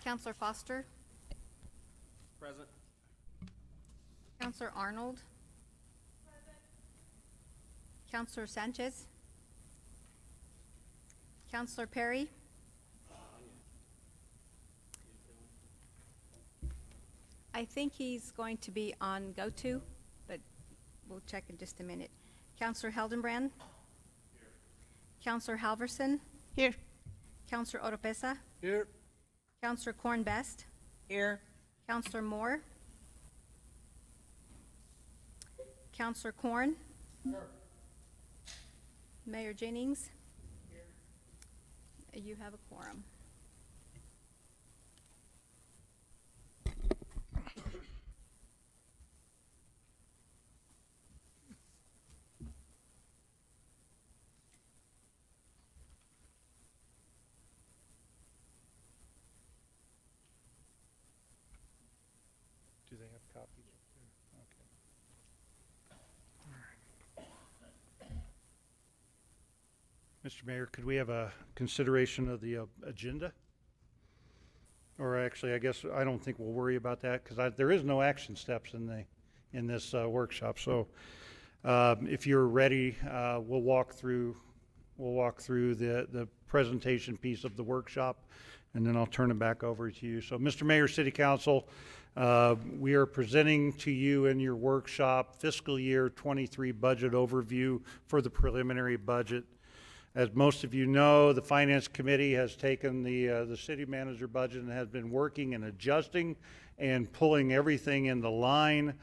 Counselor Foster, Present. Counselor Arnold, Counselor Sanchez, Counselor Perry, I think he's going to be on go-to, but we'll check in just a minute. Counselor Heldenbrand. Here. Counselor Halverson. Here. Counselor Oropesa. Here. Counselor Corn Best. Here. Counselor Moore. Counselor Corn. Here. Mayor Jennings. Here. You have a quorum. Do they have copies up there? Okay. Mr. Mayor, could we have a consideration of the agenda? Or actually, I guess, I don't think we'll worry about that because there is no action steps in this workshop. So if you're ready, we'll walk through the presentation piece of the workshop, and then I'll turn it back over to you. So, Mr. Mayor, City Council, we are presenting to you in your workshop fiscal year 23 budget overview for the preliminary budget. As most of you know, the Finance Committee has taken the city manager budget and has been working and adjusting and pulling everything into line.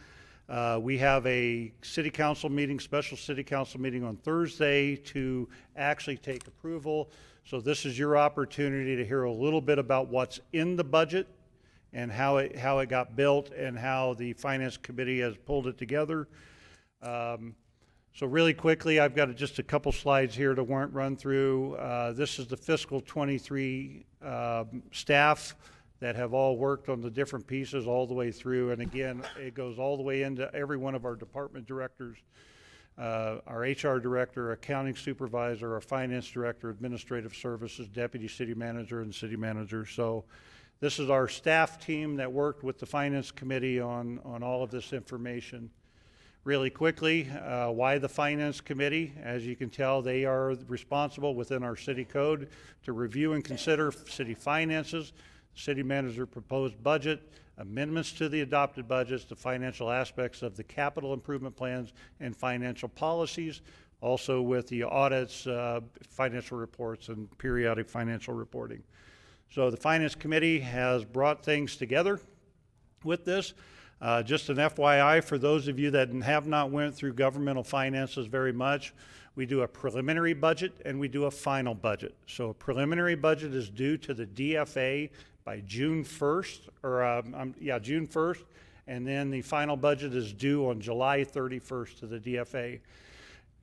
We have a city council meeting, special city council meeting on Thursday to actually take approval. So this is your opportunity to hear a little bit about what's in the budget and how it got built and how the Finance Committee has pulled it together. So really quickly, I've got just a couple slides here to run through. This is the fiscal 23 staff that have all worked on the different pieces all the way through. And again, it goes all the way into every one of our department directors, our HR director, accounting supervisor, our finance director, administrative services, deputy city manager, and city manager. So this is our staff team that worked with the Finance Committee on all of this information. Really quickly, why the Finance Committee? As you can tell, they are responsible within our city code to review and consider city finances, city manager proposed budget, amendments to the adopted budgets, the financial aspects of the capital improvement plans and financial policies, also with the audits, financial reports, and periodic financial reporting. So the Finance Committee has brought things together with this. Just an FYI for those of you that have not went through governmental finances very much, we do a preliminary budget and we do a final budget. So a preliminary budget is due to the DFA by June 1st, June 1st, and then the final budget is due on July 31st to the DFA.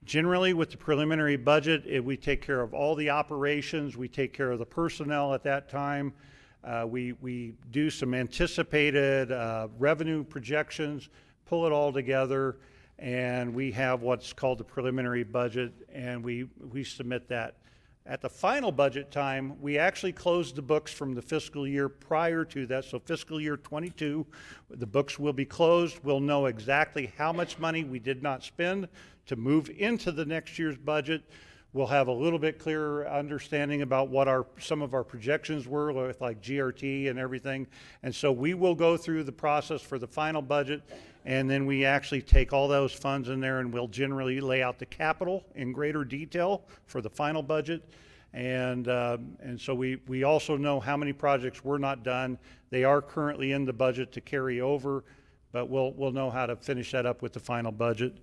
Generally, with the preliminary budget, we take care of all the operations, we take care of the personnel at that time. We do some anticipated revenue projections, pull it all together, and we have what's called the preliminary budget, and we submit that. At the final budget time, we actually close the books from the fiscal year prior to that. So fiscal year 22, the books will be closed. We'll know exactly how much money we did not spend to move into the next year's budget. We'll have a little bit clearer understanding about what some of our projections were with like GRT and everything. And so we will go through the process for the final budget, and then we actually take all those funds in there and we'll generally lay out the capital in greater detail for the final budget. And so we also know how many projects were not done. They are currently in the budget to carry over, but we'll know how to finish that up with the final budget.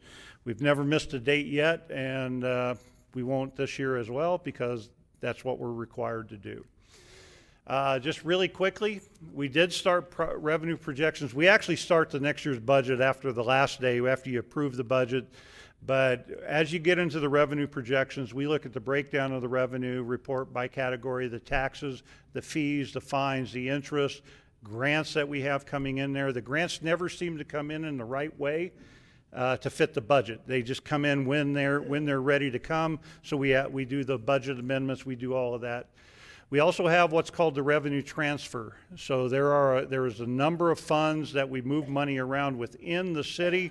We've never missed a date yet, and we won't this year as well because that's what we're required to do. Just really quickly, we did start revenue projections. We actually start the next year's budget after the last day, after you approve the budget. But as you get into the revenue projections, we look at the breakdown of the revenue report by category, the taxes, the fees, the fines, the interest, grants that we have coming in there. The grants never seem to come in the right way to fit the budget. They just come in when they're ready to come. So we do the budget amendments, we do all of that. We also have what's called the revenue transfer. So there is a number of funds that we move money around within the city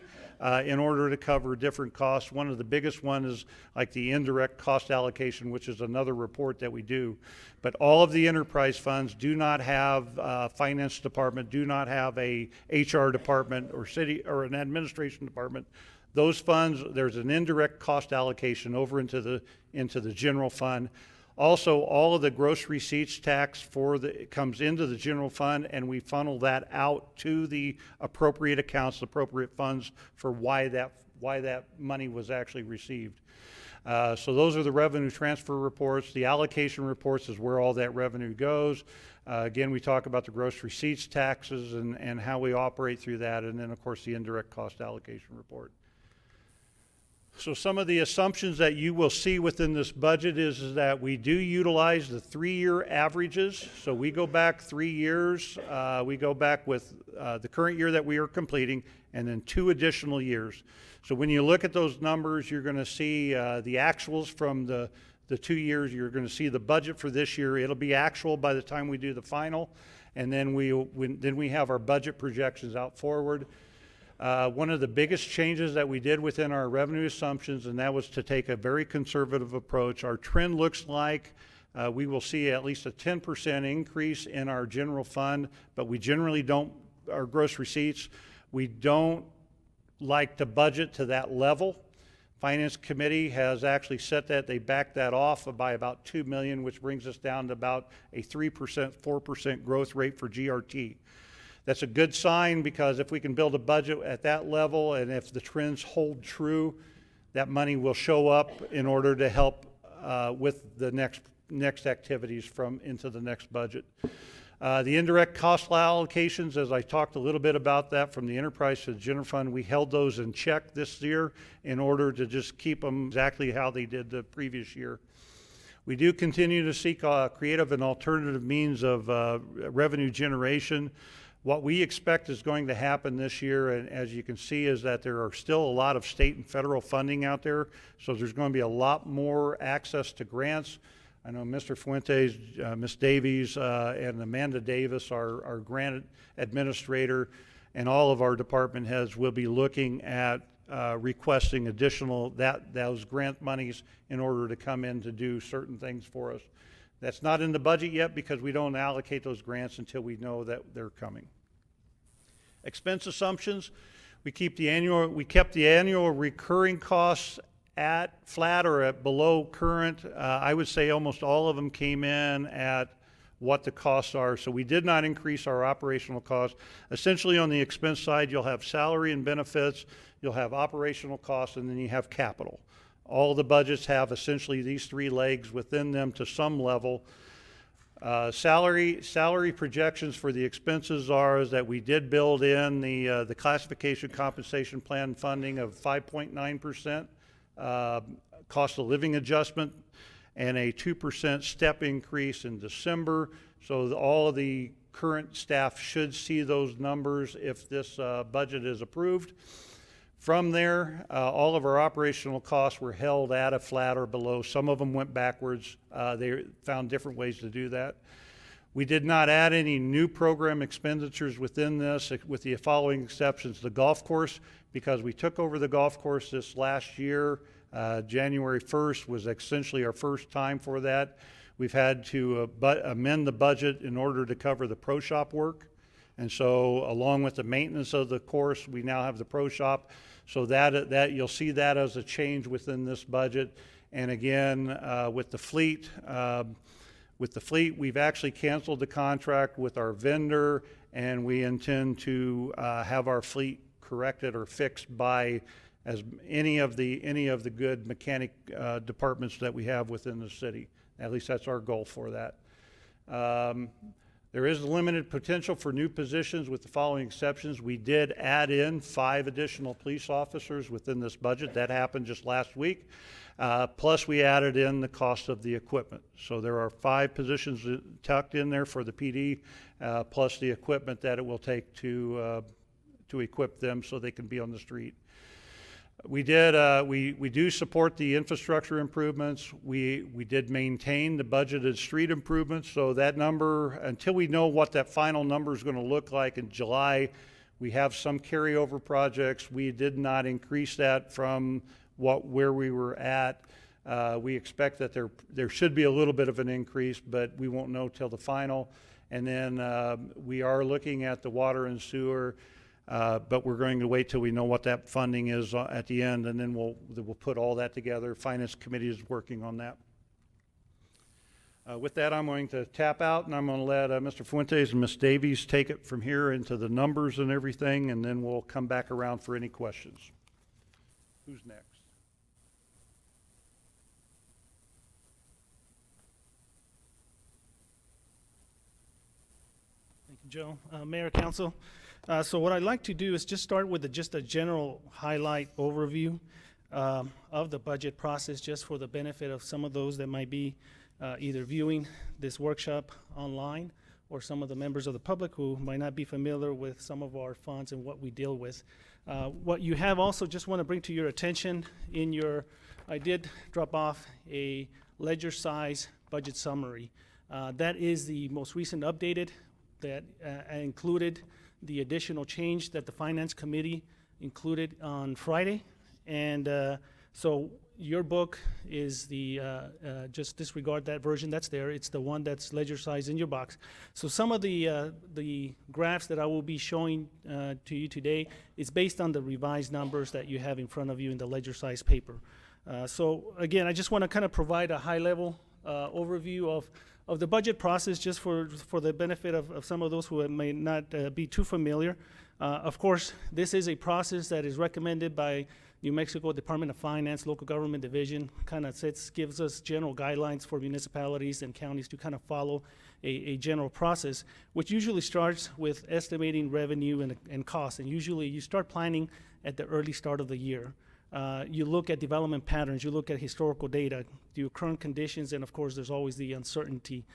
in order to cover different costs. One of the biggest one is like the indirect cost allocation, which is another report that we do. But all of the enterprise funds do not have a finance department, do not have a HR department or city or an administration department. Those funds, there's an indirect cost allocation over into the general fund. Also, all of the gross receipts tax comes into the general fund, and we funnel that out to the appropriate accounts, appropriate funds for why that money was actually received. So those are the revenue transfer reports. The allocation reports is where all that revenue goes. Again, we talk about the gross receipts taxes and how we operate through that, and then of course the indirect cost allocation report. So some of the assumptions that you will see within this budget is that we do utilize the 3-year averages. So we go back 3 years. We go back with the current year that we are completing and then 2 additional years. So when you look at those numbers, you're going to see the actuals from the 2 years. You're going to see the budget for this year. It'll be actual by the time we do the final. And then we have our budget projections out forward. One of the biggest changes that we did within our revenue assumptions, and that was to take a very conservative approach. Our trend looks like we will see at least a 10% increase in our general fund, but we generally don't, our gross receipts, we don't like to budget to that level. Finance Committee has actually set that, they backed that off by about $2 million, which brings us down to about a 3%, 4% growth rate for GRT. That's a good sign, because if we can build a budget at that level and if the trends hold true, that money will show up in order to help with the next activities into the next budget. The indirect cost allocations, as I talked a little bit about that from the enterprise to the general fund, we held those in check this year in order to just keep them exactly how they did the previous year. We do continue to seek creative and alternative means of revenue generation. What we expect is going to happen this year, and as you can see, is that there are still a lot of state and federal funding out there, so there's going to be a lot more access to grants. I know Mr. Fuentes, Ms. Davies, and Amanda Davis, our grant administrator, and all of our department heads will be looking at requesting additional those grant monies in order to come in to do certain things for us. That's not in the budget yet because we don't allocate those grants until we know that they're coming. Expense assumptions, we kept the annual recurring costs at flat or at below current. I would say almost all of them came in at what the costs are. So we did not increase our operational costs. Essentially on the expense side, you'll have salary and benefits, you'll have operational costs, and then you have capital. All the budgets have essentially these 3 legs within them to some level. Salary projections for the expenses is that we did build in the classification compensation plan funding of 5.9%, cost of living adjustment, and a 2% step increase in December. So all of the current staff should see those numbers if this budget is approved. From there, all of our operational costs were held at a flat or below. Some of them went backwards. They found different ways to do that. We did not add any new program expenditures within this, with the following exceptions. The golf course, because we took over the golf course this last year, January 1st was essentially our first time for that. We've had to amend the budget in order to cover the pro shop work. And so along with the maintenance of the course, we now have the pro shop. So that you'll see that as a change within this budget. And again, with the fleet, we've actually canceled the contract with our vendor, and we intend to have our fleet corrected or fixed by any of the good mechanic departments that we have within the city. At least that's our goal for that. There is limited potential for new positions with the following exceptions. We did add in 5 additional police officers within this budget. That happened just last week. Plus we added in the cost of the equipment. So there are 5 positions tucked in there for the PD, plus the equipment that it will take to equip them so they can be on the street. We did, we do support the infrastructure improvements. We did maintain the budgeted street improvements, so that number, until we know what that final number is gonna look like in July, we have some carryover projects. We did not increase that from where we were at. We expect that there should be a little bit of an increase, but we won't know till the final. And then we are looking at the water and sewer, but we're going to wait till we know what that funding is at the end, and then we'll put all that together. Finance Committee is working on that. With that, I'm going to tap out, and I'm going to let Mr. Fuentes and Ms. Davies take it from here into the numbers and everything, and then we'll come back around for any questions. Who's next? Thank you, Joe. Mayor, Council. So what I'd like to do is just start with just a general highlight overview of the budget process, just for the benefit of some of those that might be either viewing this workshop online, or some of the members of the public who might not be familiar with some of our funds and what we deal with. What you have also, just want to bring to your attention I did drop off a ledger size budget summary. That is the most recent updated that included the additional change that the Finance Committee included on Friday. And so your book is just disregard that version that's there. It's the one that's ledger size in your box. So some of the graphs that I will be showing to you today is based on the revised numbers that you have in front of you in the ledger size paper. So again, I just want to kind of provide a high level overview of the budget process, just for the benefit of some of those who may not be too familiar. Of course, this is a process that is recommended by New Mexico Department of Finance, Local Government Division. Kind of gives us general guidelines for municipalities and counties to kind of follow a general process, which usually starts with estimating revenue and costs. And usually you start planning at the early start of the year. You look at development patterns, you look at historical data, your current conditions, and of course there's always the uncertainty.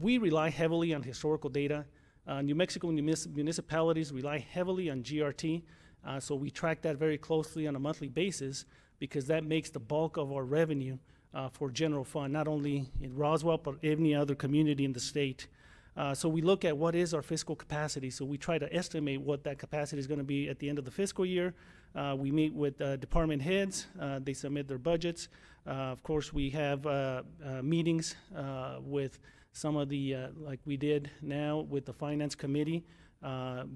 We rely heavily on historical data. New Mexico municipalities rely heavily on GRT, so we track that very closely on a monthly basis, because that makes the bulk of our revenue for general fund, not only in Roswell, but any other community in the state. So we look at what is our fiscal capacity. So we try to estimate what that capacity is going to be at the end of the fiscal year. We meet with department heads. They submit their budgets. Of course, we have meetings with some of the, like we did now with the Finance Committee,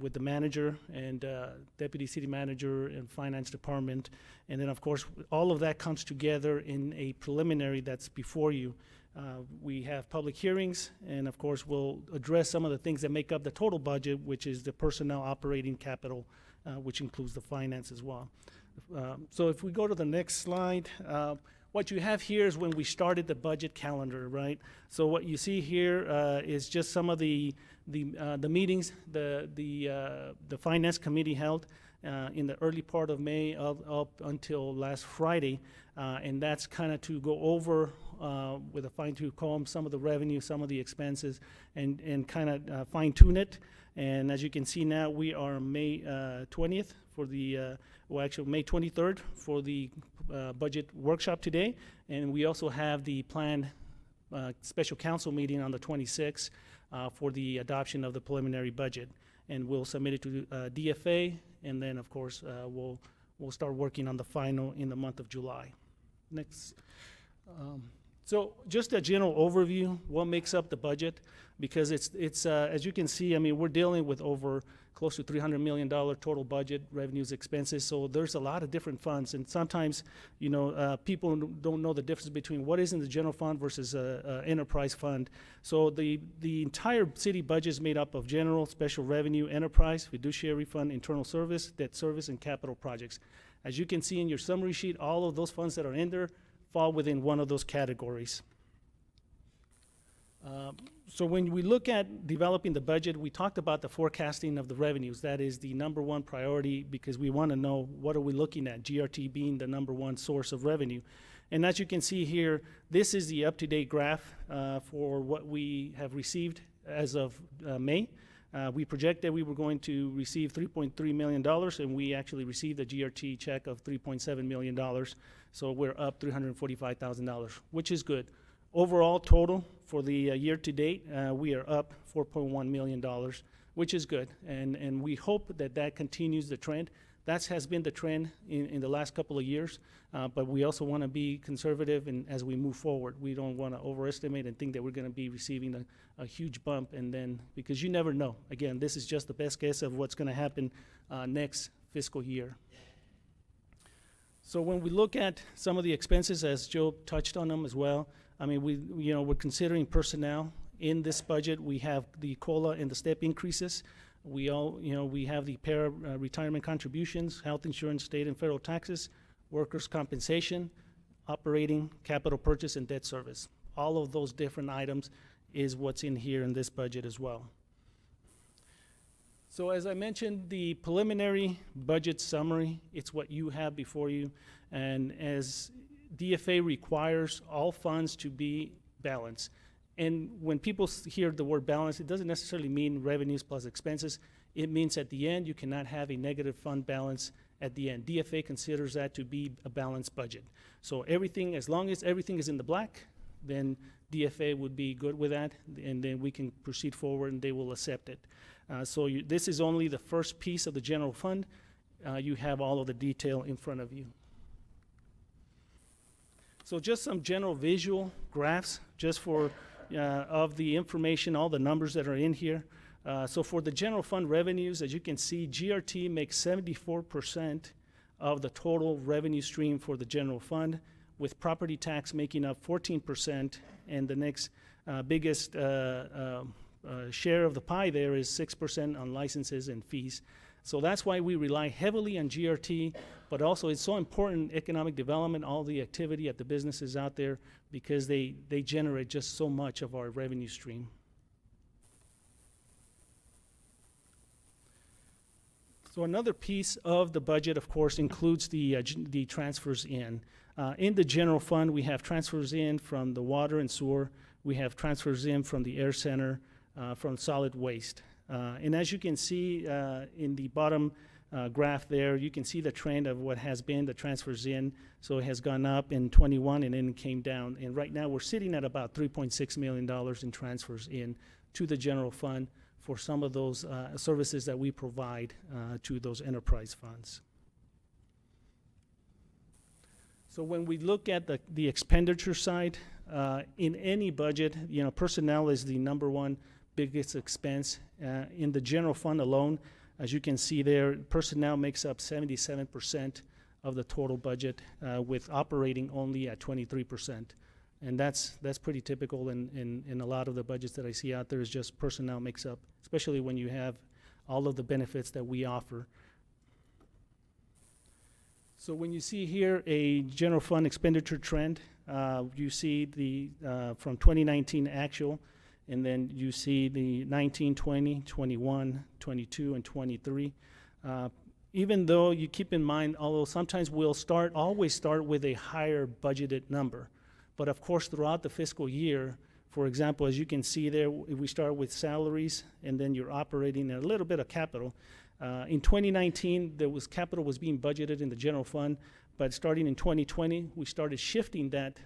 with the manager and deputy city manager and finance department. And then, of course, all of that comes together in a preliminary that's before you. We have public hearings, and of course we'll address some of the things that make up the total budget, which is the personnel, operating, capital, which includes the finance as well. So if we go to the next slide, what you have here is when we started the budget calendar, right? So what you see here is just some of the meetings the Finance Committee held in the early part of May up until last Friday, and that's kind of to go over with a fine-tooth comb some of the revenue, some of the expenses, and kind of fine-tune it. And as you can see now, we are May 20th for the, well, actually May 23rd for the budget workshop today, and we also have the planned special council meeting on the 26th for the adoption of the preliminary budget, and we'll submit it to DFA, and then of course we'll start working on the final in the month of July. Next. So just a general overview, what makes up the budget, because it's as you can see, I mean, we're dealing with over close to $300 million total budget, revenues, expenses, so there's a lot of different funds, and sometimes, you know, people don't know the difference between what is in the general fund versus a enterprise fund. So the entire city budget is made up of general, special revenue, enterprise, fiduciary fund, internal service, debt service, and capital projects. As you can see in your summary sheet, all of those funds that are in there fall within one of those categories. So when we look at developing the budget, we talked about the forecasting of the revenues. That is the number one priority, because we want to know what are we looking at, GRT being the number one source of revenue. And as you can see here, this is the up-to-date graph for what we have received as of May. We projected we were going to receive $3.3 million, and we actually received a GRT check of $3.7 million. So we're up $345,000, which is good. Overall total for the year to date, we are up $4.1 million, which is good. And we hope that that continues the trend. That has been the trend in the last couple of years, but we also want to be conservative as we move forward. We don't want to overestimate and think that we're going to be receiving a huge bump, and then, because you never know. Again, this is just the best guess of what's going to happen next fiscal year. So when we look at some of the expenses, as Joe touched on them as well, I mean, we're considering personnel. In this budget, we have the COLA and the step increases. We have the retirement contributions, health insurance, state and federal taxes, workers' compensation, operating, capital purchase, and debt service. All of those different items is what's in here in this budget as well. So as I mentioned, the preliminary budget summary, it's what you have before you. And as DFA requires all funds to be balanced. And when people hear the word balance, it doesn't necessarily mean revenues plus expenses. It means at the end, you cannot have a negative fund balance at the end. DFA considers that to be a balanced budget. So everything, as long as everything is in the black, then DFA would be good with that, and then we can proceed forward and they will accept it. This is only the first piece of the general fund. You have all of the detail in front of you. So just some general visual graphs just for of the information, all the numbers that are in here. So for the general fund revenues, as you can see, GRT makes 74% of the total revenue stream for the general fund, with property tax making up 14%, and the next biggest share of the pie there is 6% on licenses and fees. So that's why we rely heavily on GRT, but also it's so important, economic development, all the activity at the businesses out there, because they generate just so much of our revenue stream. So another piece of the budget, of course, includes the transfers in. In the general fund, we have transfers in from the water and sewer. We have transfers in from the air center, from solid waste. And as you can see in the bottom graph there, you can see the trend of what has been the transfers in. So it has gone up in 21 and then it came down. And right now we're sitting at about $3.6 million in transfers in to the general fund for some of those services that we provide to those enterprise funds. So when we look at the expenditure side, in any budget, personnel is the number one biggest expense. In the general fund alone, as you can see there, personnel makes up 77% of the total budget, with operating only at 23%. And that's pretty typical in a lot of the budgets that I see out there, is just personnel makes up, especially when you have all of the benefits that we offer. So when you see here a general fund expenditure trend, you see the from 2019 actual, and then you see the 19, 20, 21, 22, and 23. Even though you keep in mind, although sometimes we'll always start with a higher budgeted number. But of course, throughout the fiscal year, for example, as you can see there, if we start with salaries and then you're operating and a little bit of capital. In 2019, capital was being budgeted in the general fund, but starting in 2020, we started shifting that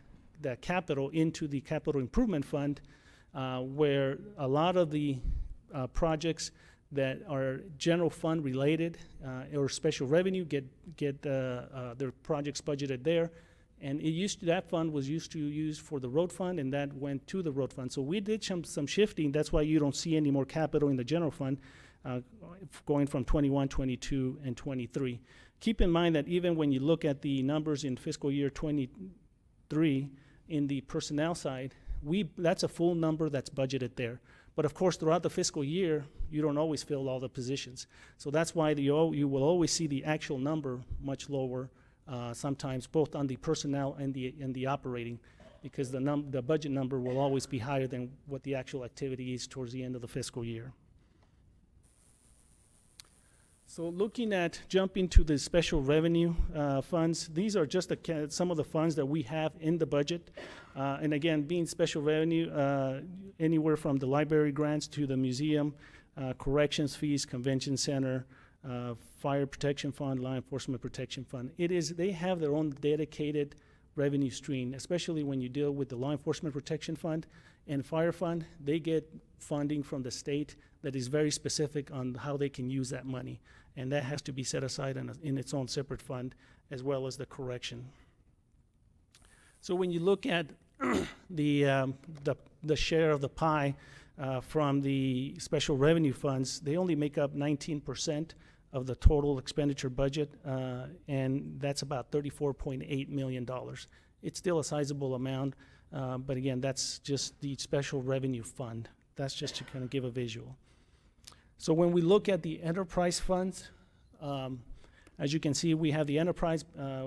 capital into the capital improvement fund, where a lot of the projects that are general fund related or special revenue get their projects budgeted there. And that fund was used to use for the road fund, and that went to the road fund. So we did some shifting. That's why you don't see any more capital in the general fund going from 21, 22, and 23. Keep in mind that even when you look at the numbers in fiscal year 23 in the personnel side, that's a full number that's budgeted there. But of course, throughout the fiscal year, you don't always fill all the positions. So that's why you will always see the actual number much lower, sometimes both on the personnel and the operating, because the budget number will always be higher than what the actual activity is towards the end of the fiscal year. So jumping to the special revenue funds, these are just some of the funds that we have in the budget. And again, being special revenue, anywhere from the library grants to the museum, corrections fees, convention center, fire protection fund, law enforcement protection fund. They have their own dedicated revenue stream, especially when you deal with the law enforcement protection fund and fire fund. They get funding from the state that is very specific on how they can use that money, and that has to be set aside in its own separate fund, as well as the correction. So when you look at the share of the pie from the special revenue funds, they only make up 19% of the total expenditure budget, and that's about $34.8 million. It's still a sizable amount, but again, that's just the special revenue fund. That's just to kind of give a visual. So when we look at the enterprise funds, as you can see, we have the enterprise,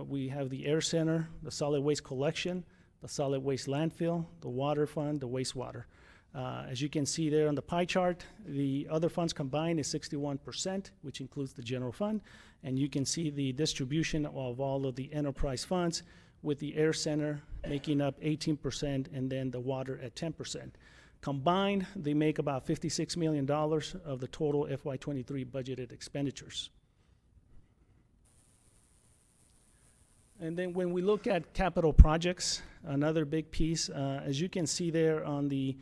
we have the air center, the solid waste collection, the solid waste landfill, the water fund, the wastewater. As you can see there on the pie chart, the other funds combined is 61%, which includes the general fund. And you can see the distribution of all of the enterprise funds, with the air center making up 18% and then the water at 10%. Combined, they make about $56 million of the total FY23 budgeted expenditures. And then when we look at capital projects, another big piece, as you can see there on the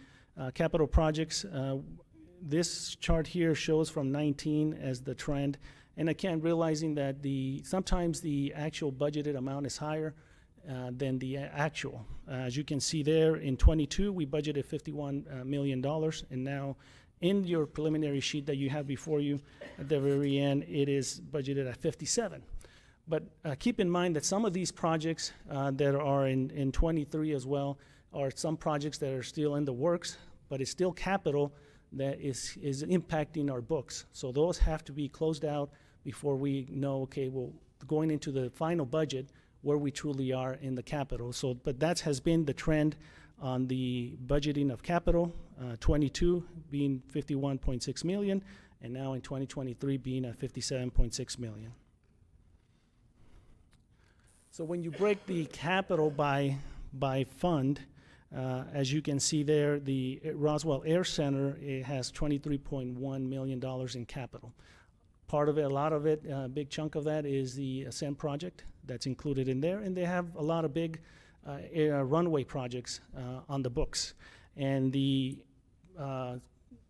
capital projects, this chart here shows from 19 as the trend. And again, realizing that sometimes the actual budgeted amount is higher than the actual. As you can see there, in 22, we budgeted $51 million, and now in your preliminary sheet that you have before you, at the very end, it is budgeted at 57. But keep in mind that some of these projects that are in 23 as well are some projects that are still in the works, but it's still capital that is impacting our books. So those have to be closed out before we know, okay, well, going into the final budget, where we truly are in the capital. So, but that has been the trend on the budgeting of capital, 22 being 51.6 million, and now in 2023 being at 57.6 million. So when you break the capital by fund, as you can see there, the Roswell Air Center, it has $23.1 million in capital. Part of it, a lot of it, a big chunk of that is the Ascent project that's included in there, and they have a lot of big runway projects on the books. And the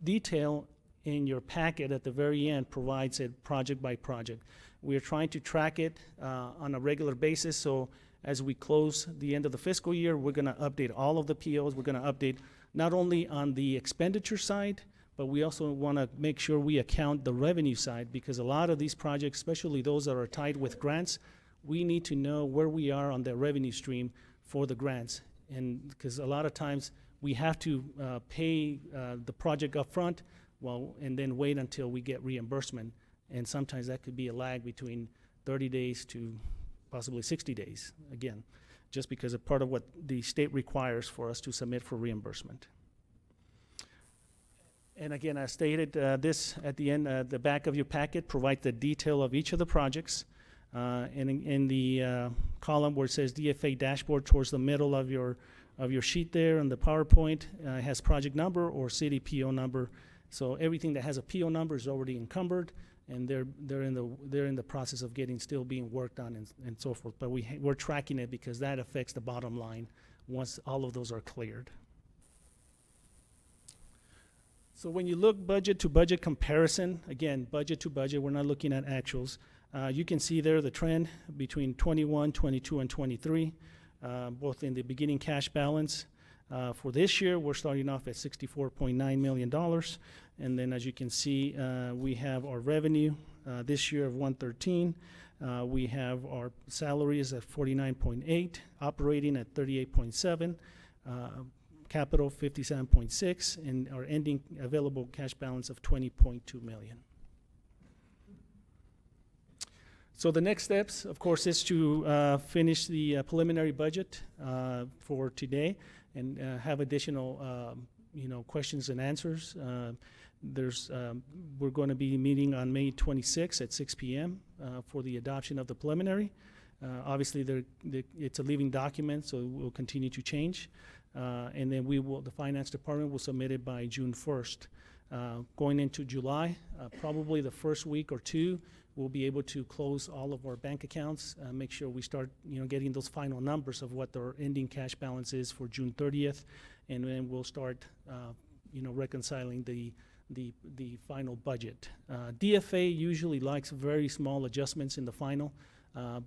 detail in your packet at the very end provides it project by project. We are trying to track it on a regular basis, so as we close the end of the fiscal year, we're going to update all of the POs. We're going to update not only on the expenditure side, but we also want to make sure we account the revenue side, because a lot of these projects, especially those that are tied with grants, we need to know where we are on the revenue stream for the grants. And because a lot of times we have to pay the project up front, and then wait until we get reimbursement. And sometimes that could be a lag between 30 days to possibly 60 days, again, just because of part of what the state requires for us to submit for reimbursement. And again, I stated this at the end, the back of your packet provides the detail of each of the projects. And in the column where it says DFA dashboard towards the middle of your sheet there on the PowerPoint has project number or city PO number. So everything that has a PO number is already encumbered, and they're in the process of still being worked on and so forth. But we're tracking it because that affects the bottom line once all of those are cleared. So when you look budget to budget comparison, again, budget to budget, we're not looking at actuals. You can see there the trend between 21, 22, and 23, both in the beginning cash balance. For this year, we're starting off at $64.9 million. And then as you can see, we have our revenue this year of $113. We have our salaries at 49.8, operating at 38.7, capital 57.6, and our ending available cash balance of 20.2 million. So the next steps, of course, is to finish the preliminary budget for today and have additional questions and answers. We're going to be meeting on May 26th at 6 p.m. For the adoption of the preliminary. Obviously, it's a living document, so it will continue to change. And then the finance department will submit it by June 1st. Going into July, probably the first week or two, we'll be able to close all of our bank accounts, make sure we start, getting those final numbers of what our ending cash balance is for June 30th, and then we'll start, reconciling the final budget. DFA usually likes very small adjustments in the final,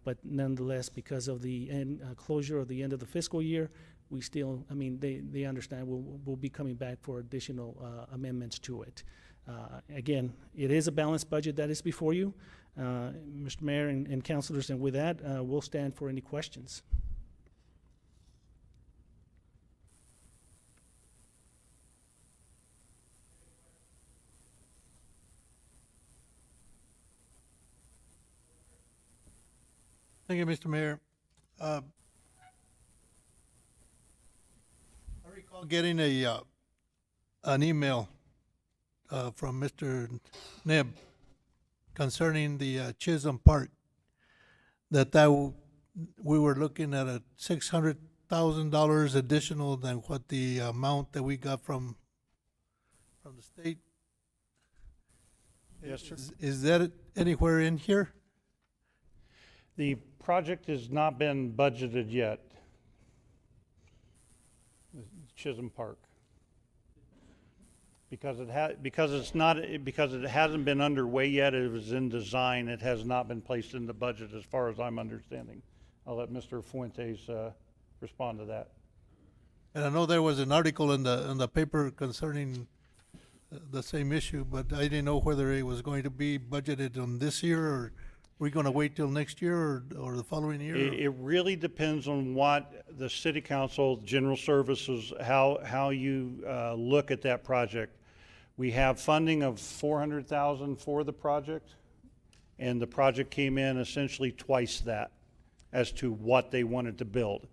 but nonetheless, because of the closure of the end of the fiscal year, we still, they understand we'll be coming back for additional amendments to it. Again, it is a balanced budget that is before you, Mr. Mayor and councilors, and with that, we'll stand for any questions. Thank you, Mr. Mayor. I recall getting an email from Mr. Neb concerning the Chisholm Park, we were looking at a $600,000 additional than what the amount that we got from the state. Yes, sir. Is that anywhere in here? The project has not been budgeted yet. Chisholm Park. Because it hasn't been underway yet, it was in design, it has not been placed in the budget as far as I'm understanding. I'll let Mr. Fuentes respond to that. And I know there was an article in the paper concerning the same issue, but I didn't know whether it was going to be budgeted on this year, or we're going to wait till next year or the following year. It really depends on what the city council, general services, how you look at that project. We have funding of $400,000 for the project, and the project came in essentially twice that as to what they wanted to build.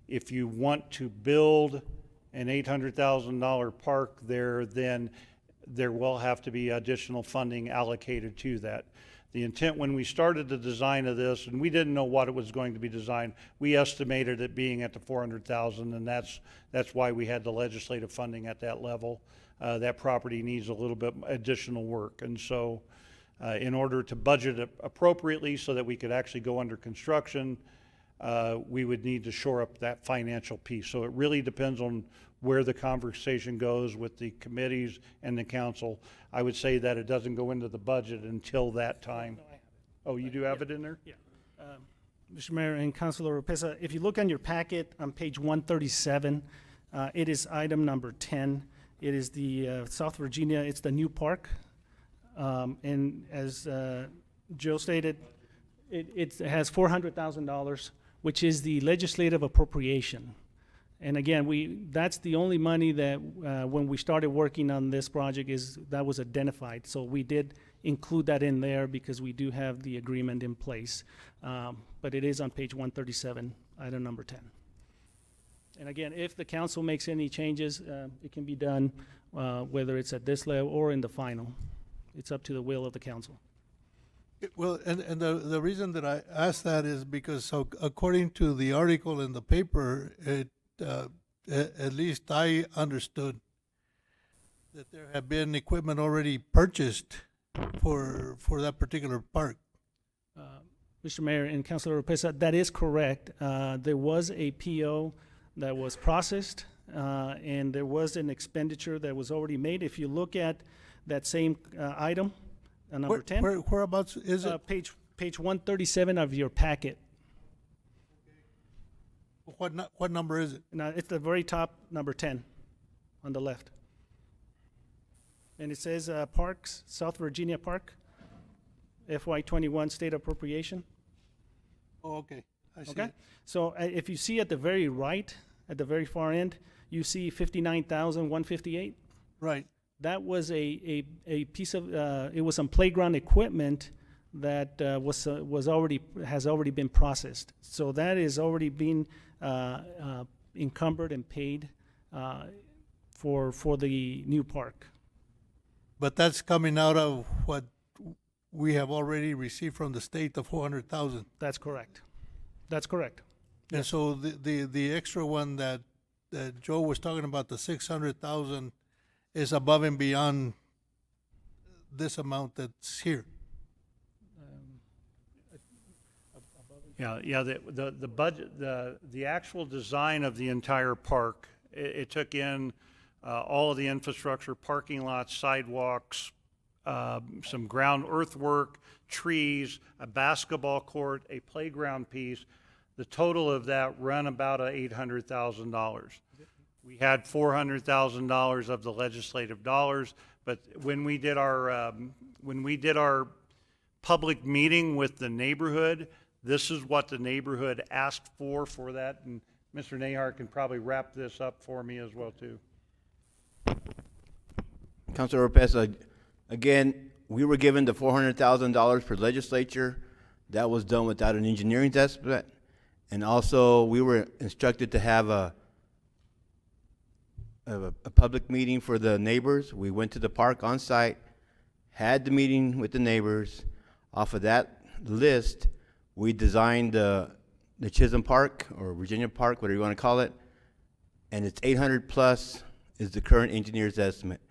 If you want to build an $800,000 park there, then there will have to be additional funding allocated to that. The intent when we started the design of this, and we didn't know what it was going to be designed, we estimated it being at the $400,000, and that's why we had the legislative funding at that level. That property needs a little bit additional work, and so in order to budget it appropriately so that we could actually go under construction, we would need to shore up that financial piece. So it really depends on where the conversation goes with the committees and the council. I would say that it doesn't go into the budget until that time. Oh, you do have it in there? Yeah. Mr. Mayor and Councilor Oropesa, if you look on your packet on page 137, it is item number 10. It is the South Virginia, it's the new park. And as Joe stated, it has $400,000, which is the legislative appropriation. And again, that's the only money that when we started working on this project that was identified. So we did include that in there because we do have the agreement in place. But it is on page 137, item number 10. And again, if the council makes any changes, it can be done, whether it's at this level or in the final. It's up to the will of the council. Well, and the reason that I asked that is because, so according to the article in the paper, at least I understood that there had been equipment already purchased for that particular park. Mr. Mayor and Councilor Oropesa, that is correct. There was a PO that was processed, and there was an expenditure that was already made. If you look at that same item, number 10. Whereabouts is it? Page 137 of your packet. What number is it? Now, it's the very top, number 10, on the left. And it says Parks, South Virginia Park, FY21 state appropriation. Oh, okay. I see Okay? it. So if you see at the very right, at the very far end, you see 59,158. Right. That was a piece of, it was some playground equipment that has already been processed. So that is already been encumbered and paid for the new park. But that's coming out of what we have already received from the state, the 400,000. That's correct. That's correct. And so the extra one that Joe was talking about, the 600,000, is above and beyond this amount that's here? Yeah, the budget, the actual design of the entire park, it took in all of the infrastructure, parking lots, sidewalks, some ground earthwork, trees, a basketball court, a playground piece. The total of that run about $800,000. We had $400,000 of the legislative dollars, but when we did our public meeting with the neighborhood, this is what the neighborhood asked for that, and Mr. Nahar can probably wrap this up for me as well too. Councilor Lopez, again, we were given the $400,000 per legislature. That was done without an engineering estimate, and also we were instructed to have a public meeting for the neighbors. We went to the park on site, had the meeting with the neighbors. Off of that list, we designed the Chisholm Park, or Virginia Park, whatever you want to call it, and it's 800 plus is the current engineer's estimate.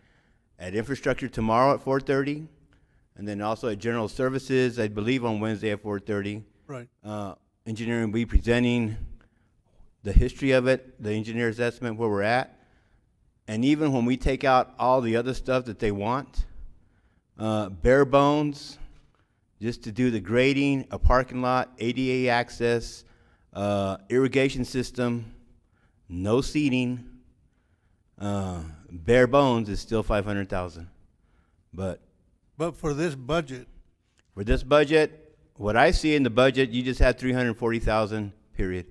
At infrastructure tomorrow at 4:30, and then also at general services, I believe on Wednesday at 4:30. Right. Engineering will be presenting the history of it, the engineer's estimate, where we're at. And even when we take out all the other stuff that they want, bare bones, just to do the grading, a parking lot, ADA access, irrigation system, no seating, bare bones is still 500,000. But for this budget, what I see in the budget, you just had 340,000, period.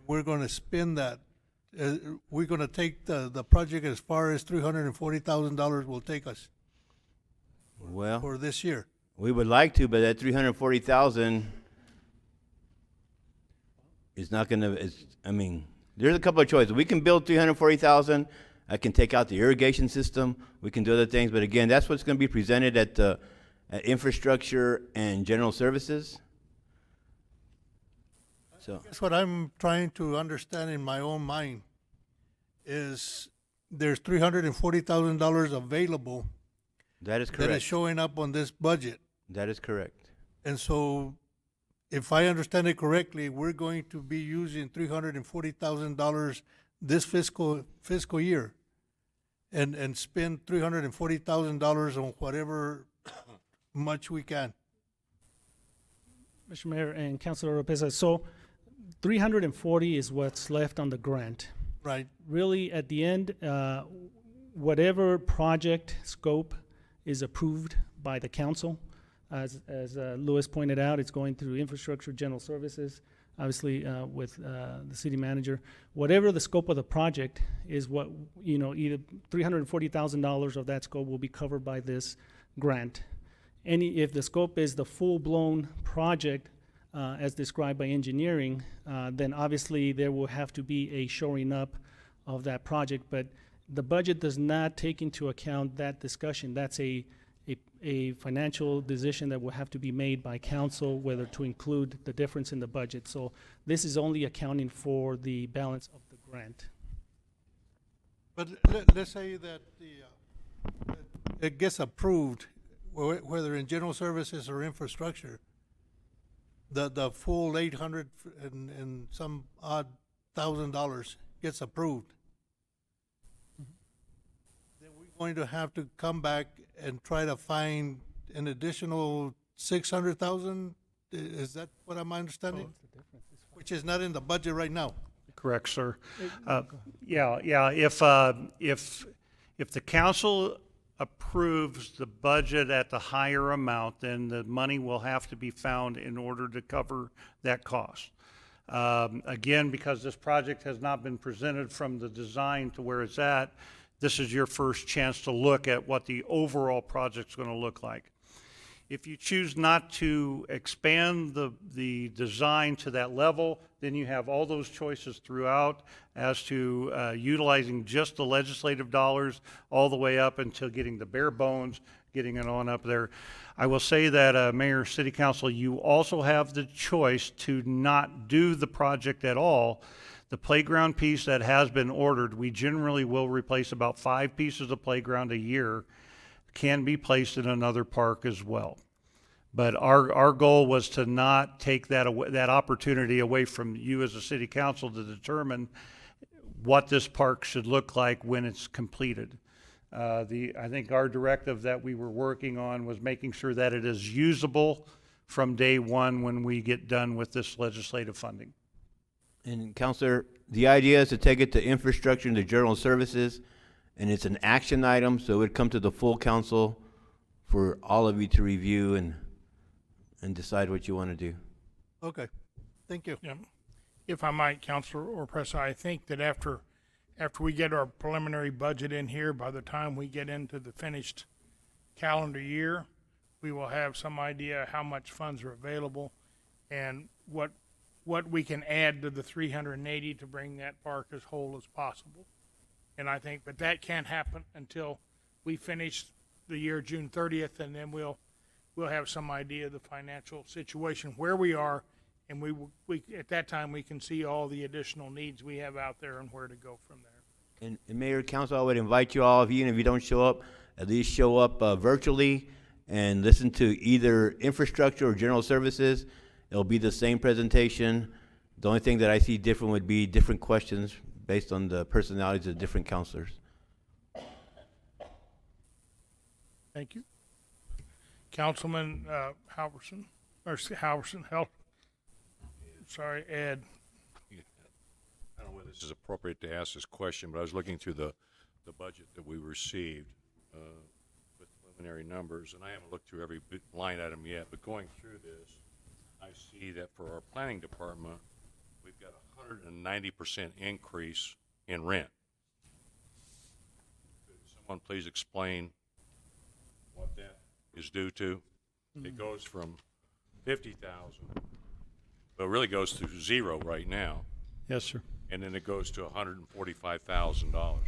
we're gonna spend that. We're gonna take the project as far as $340,000 will take us Well, for this year. we would like to, but that 340,000 is not gonna, I mean, there's a couple of choices. We can build 340,000. I can take out the irrigation system. We can do other things, but again, that's what's gonna be presented at infrastructure and general services. So, That's what I'm trying to understand in my own mind is there's $340,000 available that is that is correct. showing up on this budget. That is correct. And so, if I understand it correctly, we're going to be using $340,000 this fiscal year, and spend $340,000 on whatever much we can. Mr. Mayor and Councilor Lopez, so 340 is what's left on the grant. Right. Really, at the end, whatever project scope is approved by the council, as Louis pointed out, it's going through infrastructure, general services, obviously with the city manager. Whatever the scope of the project is, what, either $340,000 of that scope will be covered by this grant. If the scope is the full-blown project, as described by engineering, then obviously there will have to be a shoring up of that project. But the budget does not take into account that discussion. That's a financial decision that will have to be made by council, whether to include the difference in the budget. So this is only accounting for the balance of the grant. But let's say that it gets approved, whether in general services or infrastructure, the full 800 and some odd $1,000 gets approved. Then we're going to have to come back and try to find an additional 600,000. Is that what I'm understanding? Which is not in the budget right now. Correct, sir. Yeah. If the council approves the budget at the higher amount, then the money will have to be found in order to cover that cost. Again, because this project has not been presented from the design to where it's at, this is your first chance to look at what the overall project's going to look like. If you choose not to expand the design to that level, then you have all those choices throughout as to utilizing just the legislative dollars all the way up until getting the bare bones, getting it on up there. I will say that, Mayor, City Council, you also have the choice to not do the project at all. The playground piece that has been ordered, we generally will replace about 5 pieces of playground a year. can be placed in another park as well. But our goal was to not take that opportunity away from you as a city council to determine what this park should look like when it's completed. I think our directive that we were working on was making sure that it is usable from day one when we get done with this legislative funding. And Counselor, the idea is to take it to infrastructure and to general services, and it's an action item, so it would come to the full council for all of you to review and decide what you want to do. Okay, thank you. Yeah. If I might, Counselor or Press, I think that after we get our preliminary budget in here, by the time we get into the finished calendar year, we will have some idea how much funds are available and what we can add to the 380 to bring that park as whole as possible. And I think, but that can't happen until we finish the year June 30th, and then we'll have some idea of the financial situation, where we are, and we at that time we can see all the additional needs we have out there and where to go from there. And Mayor, Council, I would invite you all, even if you don't show up, at least show up virtually and listen to either infrastructure or general services. It'll be the same presentation. The only thing that I see different would be different questions based on the personalities of different councilors. Thank you. Councilman Halverson, Ed. I don't know whether this is appropriate to ask this question, but I was looking through the budget that we received with preliminary numbers, and I haven't looked through every line item yet, but going through this, I see that for our planning department, we've got a 190% increase in rent. Could someone please explain what that is due to? It goes from 50,000, but it really goes to zero right now, Yes, sir. and then it goes to $145,000.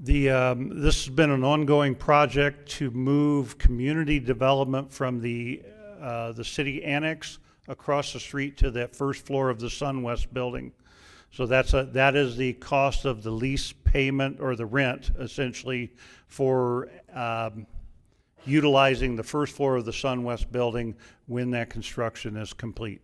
This has been an ongoing project to move community development from the city annex across the street to that first floor of the SunWest building. So that is the cost of the lease payment or the rent, essentially, for utilizing the first floor of the SunWest building when that construction is complete.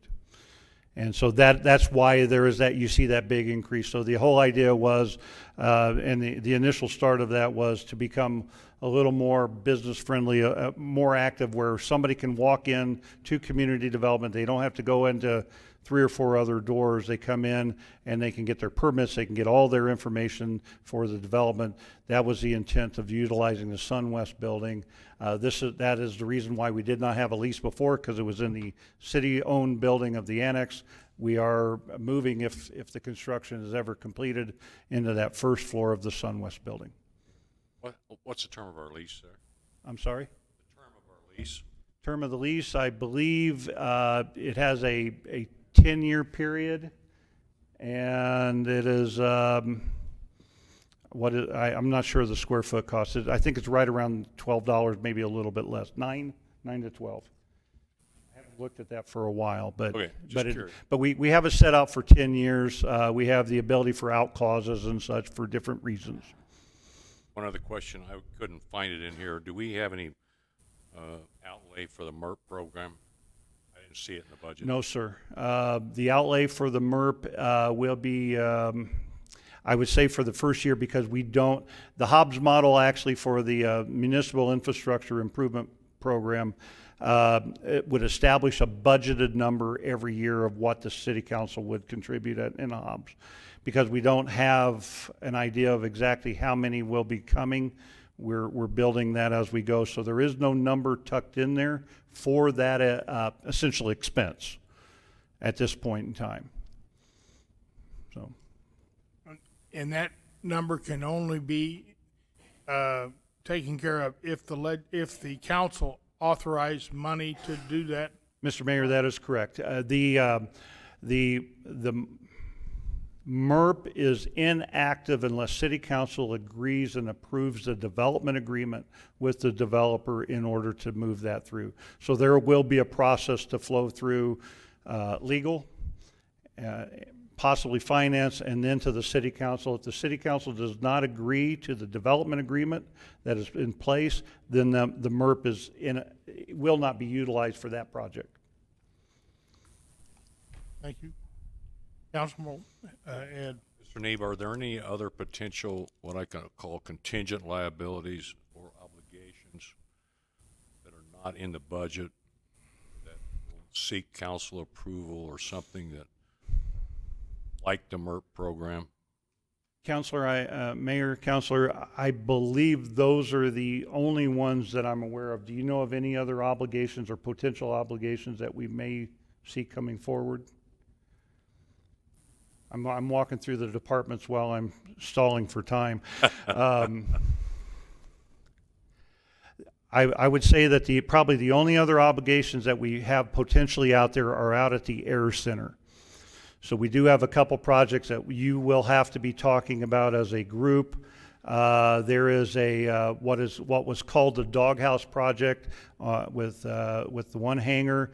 And so that's why there is that, you see that big increase. So the whole idea was, and the initial start of that was to become a little more business friendly, more active, where somebody can walk in to community development. They don't have to go into 3 or 4 other doors. They come in and they can get their permits. They can get all their information for the development. That was the intent of utilizing the SunWest building. That is the reason why we did not have a lease before, because it was in the city-owned building of the annex. We are moving, if the construction is ever completed, into that first floor of the SunWest building. What's the term of our lease, sir? I'm sorry? The term of our lease? Term of the lease, I believe it has a 10-year period, and it is I'm not sure the square foot cost. I think it's right around $12, maybe a little bit less, 9 to 12. I haven't looked at that for a while, but Okay, just curious. but we have it set out for 10 years. We have the ability for out clauses and such for different reasons. One other question, I couldn't find it in here. Do we have any outlay for the MERP program? I didn't see it in the budget. No, sir. The outlay for the MERP will be, I would say, for the first year, because the Hobbs model actually for the municipal infrastructure improvement program, it would establish a budgeted number every year of what the city council would contribute in Hobbs. Because we don't have an idea of exactly how many will be coming, we're building that as we go. So there is no number tucked in there for that essential expense at this point in time. So. And that number can only be taken care of if the council authorized money to do that. Mr. Mayor, that is correct. The MERP is inactive unless City Council agrees and approves the development agreement with the developer in order to move that through. So there will be a process to flow through legal, possibly finance, and then to the city council. If the city council does not agree to the development agreement that is in place, then the MERP will not be utilized for that project. Thank you. Councilman Ed. Mr. Neve, are there any other potential, what I can call contingent liabilities or obligations that are not in the budget that will seek council approval or something that, like the MERP program? Counselor, Mayor, Counselor, I believe those are the only ones that I'm aware of. Do you know of any other obligations or potential obligations that we may see coming forward? I'm walking through the departments while I'm stalling for time. I would say that probably the only other obligations that we have potentially out there are out at the Air Center. So we do have a couple projects that you will have to be talking about as a group. There is what was called the Doghouse Project with the one hangar.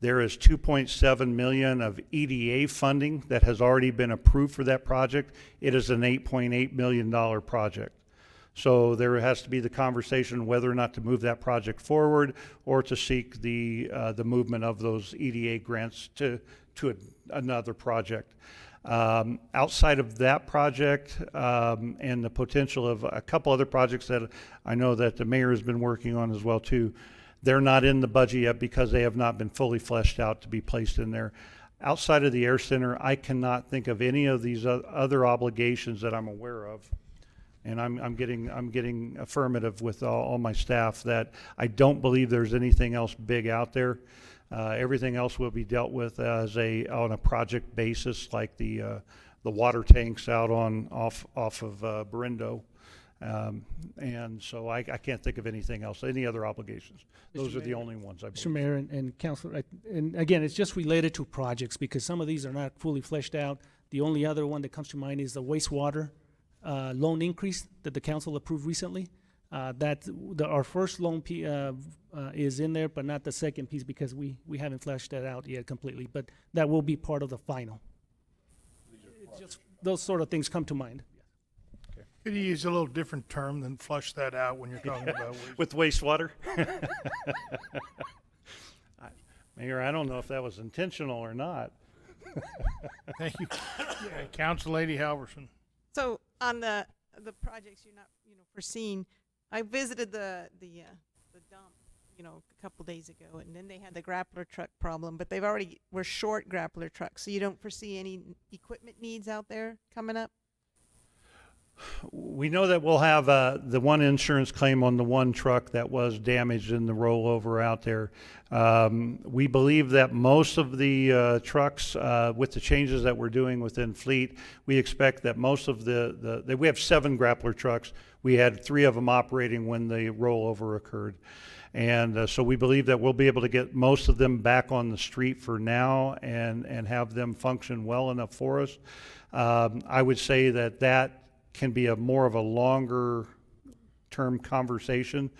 There is 2.7 million of EDA funding that has already been approved for that project. It is an $8.8 million project. So there has to be the conversation whether or not to move that project forward or to seek the movement of those EDA grants to another project. Outside of that project and the potential of a couple other projects that I know that the mayor has been working on as well too, they're not in the budget yet because they have not been fully fleshed out to be placed in there. Outside of the Air Center, I cannot think of any of these other obligations that I'm aware of. And I'm getting affirmative with all my staff that I don't believe there's anything else big out there. Everything else will be dealt with as on a project basis, like the water tanks out off of Berindo. And so I can't think of anything else, any other obligations. Those are the only ones I believe. Mr. Mayor and Councilor, and again, it's just related to projects because some of these are not fully fleshed out. The only other one that comes to mind is the wastewater loan increase that the council approved recently. Our first loan is in there, but not the second piece because we haven't fleshed that out yet completely. But that will be part of the final. It's just those sort of things come to mind. Could you use a little different term than flush that out when you're talking about waste? With wastewater? Mayor, I don't know if that was intentional or not. Thank you. Yeah, Council Lady Halverson. So on the projects you're not foreseeing, I visited the dump a couple days ago, and then they had the grappler truck problem, but we're short grappler trucks, so you don't foresee any equipment needs out there coming up? We know that we'll have the one insurance claim on the one truck that was damaged in the rollover out there. We believe that most of the trucks, with the changes that we're doing within fleet, we expect that most of we have 7 grappler trucks. We had 3 of them operating when the rollover occurred. And so we believe that we'll be able to get most of them back on the street for now and have them function well enough for us. I would say that can be more of a longer term conversation.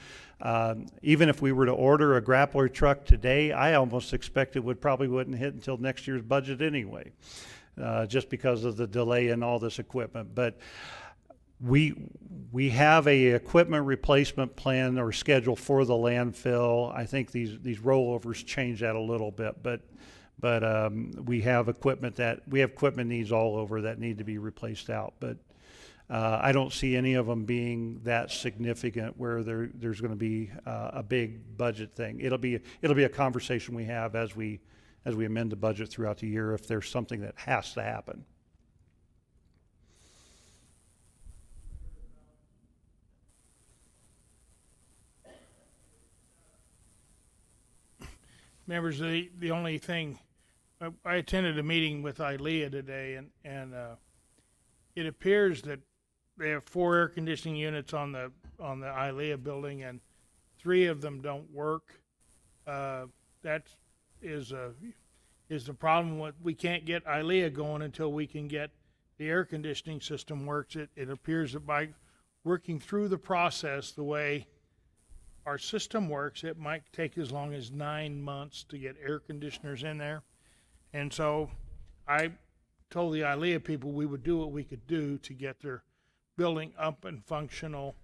Even if we were to order a grappler truck today, I almost expect it probably wouldn't hit until next year's budget anyway, just because of the delay in all this equipment. But we have a equipment replacement plan or schedule for the landfill. I think these rollovers change that a little bit, but we have equipment needs all over that need to be replaced out. But I don't see any of them being that significant where there's going to be a big budget thing. It'll be a conversation we have as we amend the budget throughout the year if there's something that has to happen. Members, the only thing, I attended a meeting with ILEA today, and it appears that they have 4 air conditioning units on the ILEA building, and 3 of them don't work. That is the problem. We can't get ILEA going until we can get the air conditioning system works. It appears that by working through the process the way our system works, it might take as long as 9 months to get air conditioners in there. And so I told the ILEA people we would do what we could do to get their building up and functional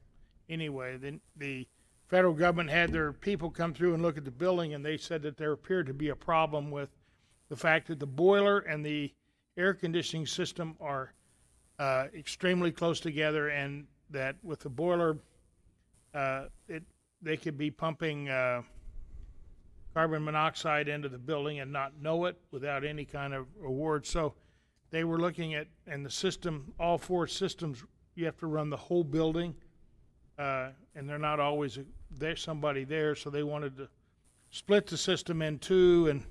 anyway. Then the federal government had their people come through and look at the building, and they said that there appeared to be a problem with the fact that the boiler and the air conditioning system are extremely close together, and that with the boiler, they could be pumping carbon monoxide into the building and not know it without any kind of reward. So they were looking at, and the system, all four systems, you have to run the whole building, and they're not always there's somebody there, so they wanted to split the system in two,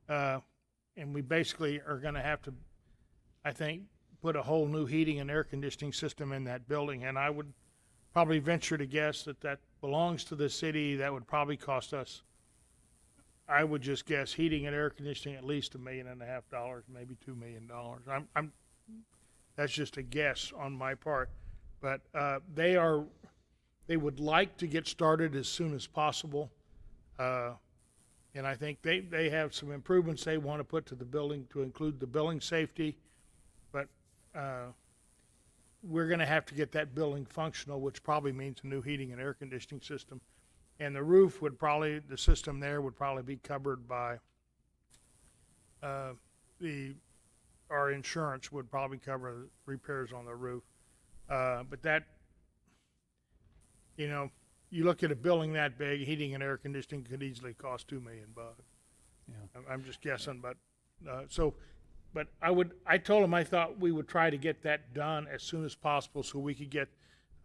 and we basically are going to have to, I think, put a whole new heating and air conditioning system in that building. And I would probably venture to guess that that belongs to the city. That would probably cost us, I would just guess, heating and air conditioning at least $1.5 million, maybe $2 million. That's just a guess on my part. But they would like to get started as soon as possible. And I think they have some improvements they want to put to the building to include the building safety. But we're going to have to get that building functional, which probably means a new heating and air conditioning system. And the roof would probably, the system there would probably be covered by our insurance would probably cover the repairs on the roof. But that, you know, you look at a building that big, heating and air conditioning could easily cost $2 million. Yeah. I'm just guessing, but but I told him I thought we would try to get that done as soon as possible so we could get,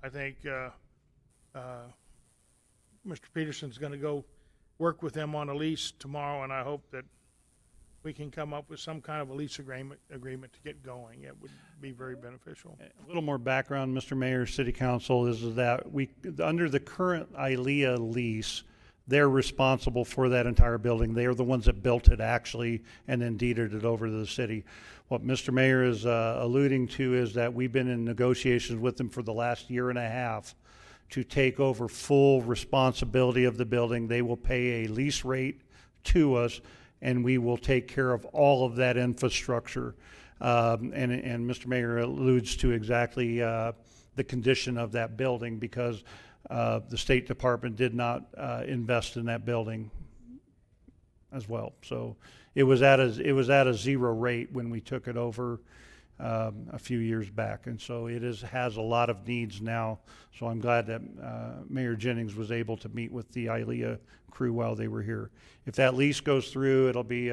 I think, Mr. Peterson's going to go work with them on a lease tomorrow, and I hope that we can come up with some kind of a lease agreement to get going. It would be very beneficial. A little more background, Mr. Mayor, City Council, is that under the current ILEA lease, they're responsible for that entire building. They are the ones that built it actually and then deeded it over to the city. What Mr. Mayor is alluding to is that we've been in negotiations with them for the last 1.5 years to take over full responsibility of the building. They will pay a lease rate to us, and we will take care of all of that infrastructure. And Mr. Mayor alludes to exactly the condition of that building because the State Department did not invest in that building as well. So it was at a zero rate when we took it over a few years back, and so it has a lot of needs now. So I'm glad that Mayor Jennings was able to meet with the ILEA crew while they were here. If that lease goes through, it'll be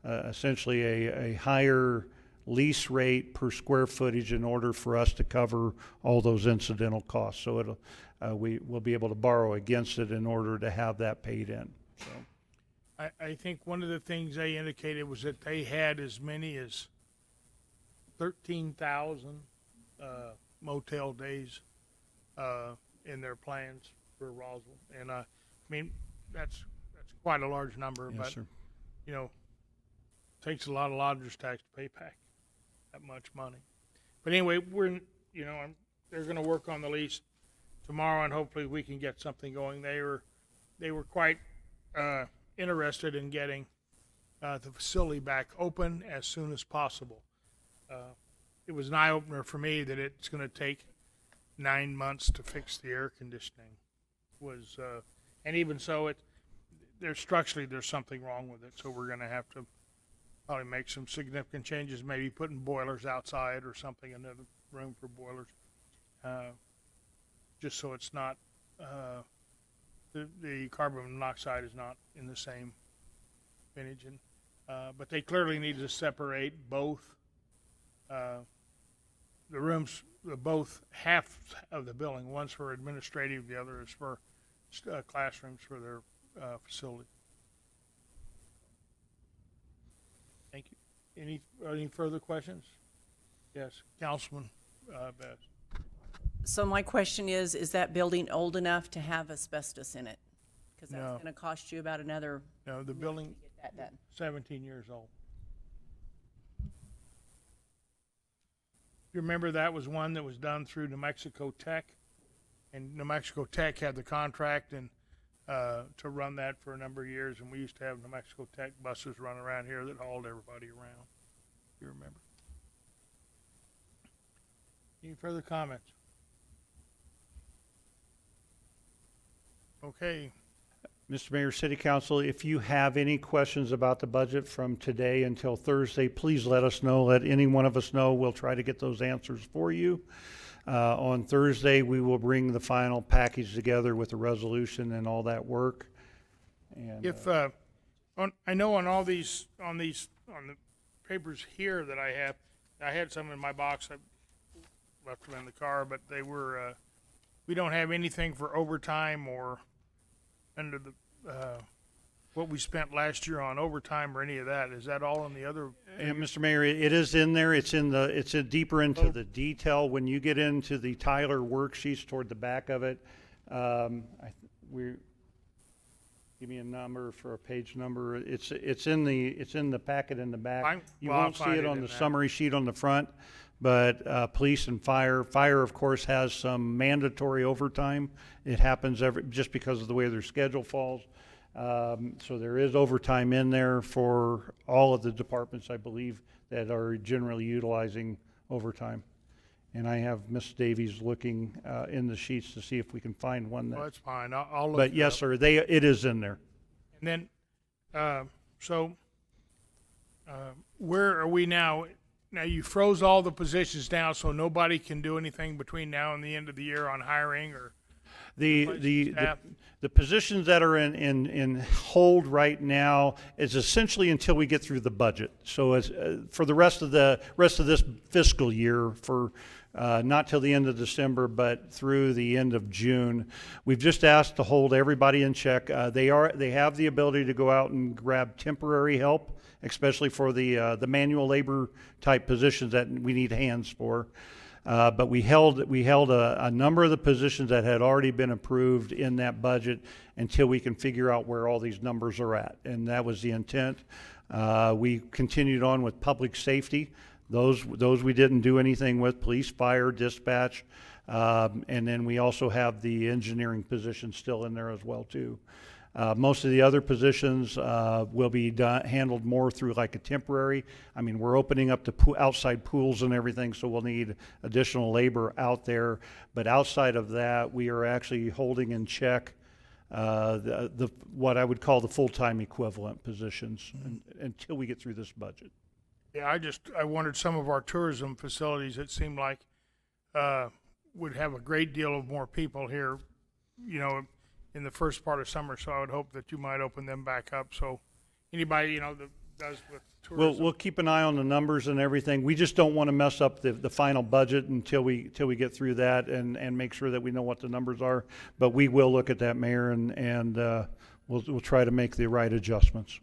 essentially a higher lease rate per square footage in order for us to cover all those incidental costs. So we will be able to borrow against it in order to have that paid in. So I think one of the things they indicated was that they had as many as 13,000 motel days in their plans for Roswell, and I mean that's quite a large number. Yes, but sir. you know, it takes a lot of lodger's tax to pay back that much money. But anyway, they're going to work on the lease tomorrow, and hopefully we can get something going. They were quite interested in getting the facility back open as soon as possible. It was an eye-opener for me that it's going to take 9 months to fix the air conditioning. And even so, structurally there's something wrong with it. So we're going to have to probably make some significant changes, maybe putting boilers outside or something, another room for boilers, just so it's not the carbon monoxide is not in the same vintage. But they clearly need to separate both. The rooms, both half of the building, one's for administrative, the other is for classrooms for their facility. Thank you. Any further questions? Yes, Councilman Best. So my question is that building old enough to have asbestos in it? Because that's No. going to cost you about another No, the building, to get that done. 17 years old. You remember that was one that was done through New Mexico Tech, and New Mexico Tech had the contract and to run that for a number of years, and we used to have New Mexico Tech buses run around here that hauled everybody around. you remember. Any further comments? Okay, Mr. Mayor, City Council, if you have any questions about the budget from today until Thursday, please let us know. Let any one of us know. We'll try to get those answers for you. On Thursday, we will bring the final package together with the resolution and all that work. And if, I know on the papers here that I had some in my box, I left them in the car, but they were, we don't have anything for overtime or under the, what we spent last year on overtime or any of that. Is that all in the other? And Mr. Mayor, it is in there. It's deeper into the detail. When you get into the Tyler worksheets toward the back of it, give me a number for a page number. It's in the packet in the back. You won't see it on the summary sheet on the front, but police and fire. Fire, of course, has some mandatory overtime. It happens just because of the way their schedule falls. So there is overtime in there for all of the departments, I believe, that are generally utilizing overtime. And I have Ms. Davies looking in the sheets to see if we can find one Well, that. that's fine. I'll look. But it yes, up. sir, it is in there. And then, where are we now? Now you froze all the positions down, so nobody can do anything between now and the end of the year on hiring or The staff? positions that are in hold right now is essentially until we get through the budget. So as for the rest of this fiscal year, for not till the end of December, but through the end of June, we've just asked to hold everybody in check. They have the ability to go out and grab temporary help, especially for the manual labor type positions that we need hands for. But we held a number of the positions that had already been approved in that budget until we can figure out where all these numbers are at, and that was the intent. We continued on with public safety. Those we didn't do anything with. Police, fire, dispatch, and then we also have the engineering position still in there as well too. Most of the other positions will be handled more through like a temporary. I mean, we're opening up the outside pools and everything, so we'll need additional labor out there. But outside of that, we are actually holding in check what I would call the full-time equivalent positions until we get through this budget. Yeah, I wondered some of our tourism facilities, it seemed like, would have a great deal of more people here, in the first part of summer, so I would hope that you might open them back up. So anybody, that does with tourism. We'll keep an eye on the numbers and everything. We just don't want to mess up the final budget until we get through that and make sure that we know what the numbers are. But we will look at that, Mayor, and we'll try to make the right adjustments.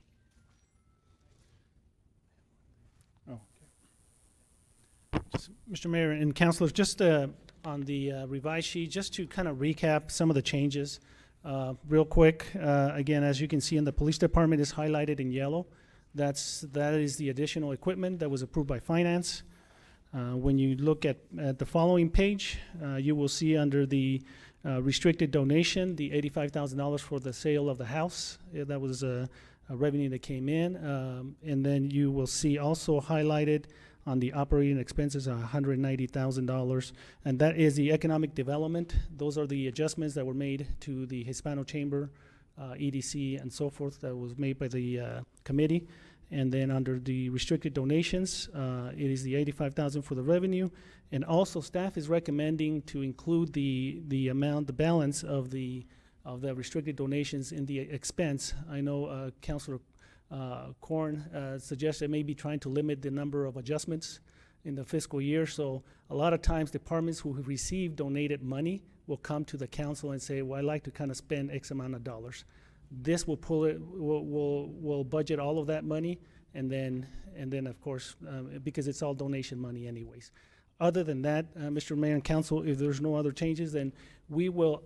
Mr. Mayor and councilors, just on the revised sheet, just to kind of recap some of the changes real quick. Again, as you can see, in the police department is highlighted in yellow. That is the additional equipment that was approved by finance. When you look at the following page, you will see under the restricted donation, the $85,000 for the sale of the house. That was a revenue that came in. And then you will see also highlighted on the operating expenses, $190,000, and that is the economic development. Those are the adjustments that were made to the Hispano Chamber, EDC, and so forth, that was made by the committee. And then under the restricted donations, it is the $85,000 for the revenue, and also staff is recommending to include the amount, the balance of the restricted donations in the expense. I know Councilor Korn suggested maybe trying to limit the number of adjustments in the fiscal year. So a lot of times departments who have received donated money will come to the council and say, well, I'd like to kind of spend X amount of dollars. This will will budget all of that money, and then of course, because it's all donation money anyways. Other than that, Mr. Mayor and Council, if there's no other changes, then we will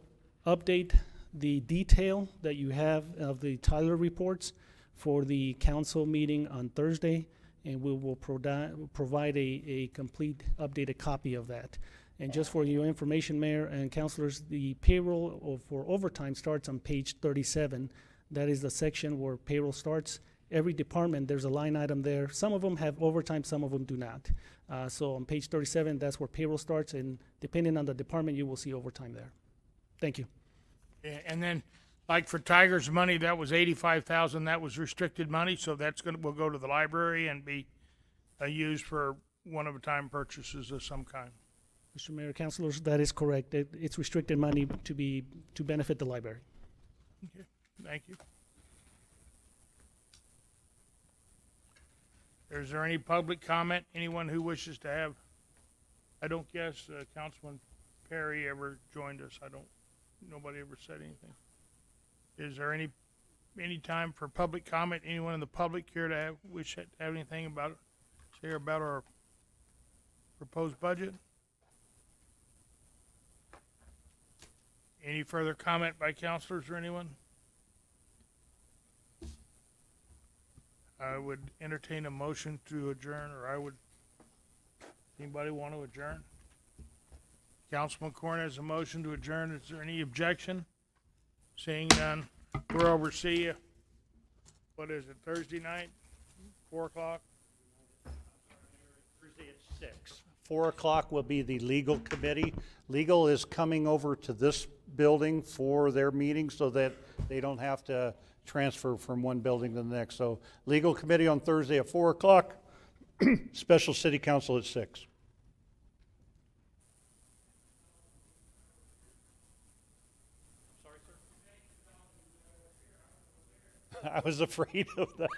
update the detail that you have of the Tyler reports for the council meeting on Thursday, and we will provide a complete updated copy of that. And just for your information, Mayor and councilors, the payroll for overtime starts on page 37. That is the section where payroll starts, every department, there's a line item there. Some of them have overtime, some of them do not. So on page 37, that's where payroll starts, and depending on the department, you will see overtime there. Thank you. And then, like for Tiger's money, that was 85,000, that was restricted money, so will go to the library and be used for one-of-a-time purchases of some kind. Mr. Mayor, councilors, that is correct. It's restricted money to benefit the library. Okay, thank you. Is there any public comment? Anyone who wishes to have? I don't guess Councilman Perry ever joined us. Nobody ever said anything. Is there any time for public comment? Anyone in the public here to wish to have anything say about our proposed budget? Any further comment by councilors or anyone? I would entertain a motion to adjourn, anybody want to adjourn? Councilman Corn has a motion to adjourn. Is there any objection? Seeing none, we're over. See you. What is it, Thursday night, 4 o'clock? Thursday at 6. 4 o'clock will be the legal committee. Legal is coming over to this building for their meeting so that they don't have to transfer from one building to the next. So legal committee on Thursday at 4 o'clock, special city council at 6. Sorry, sir? I was afraid of that.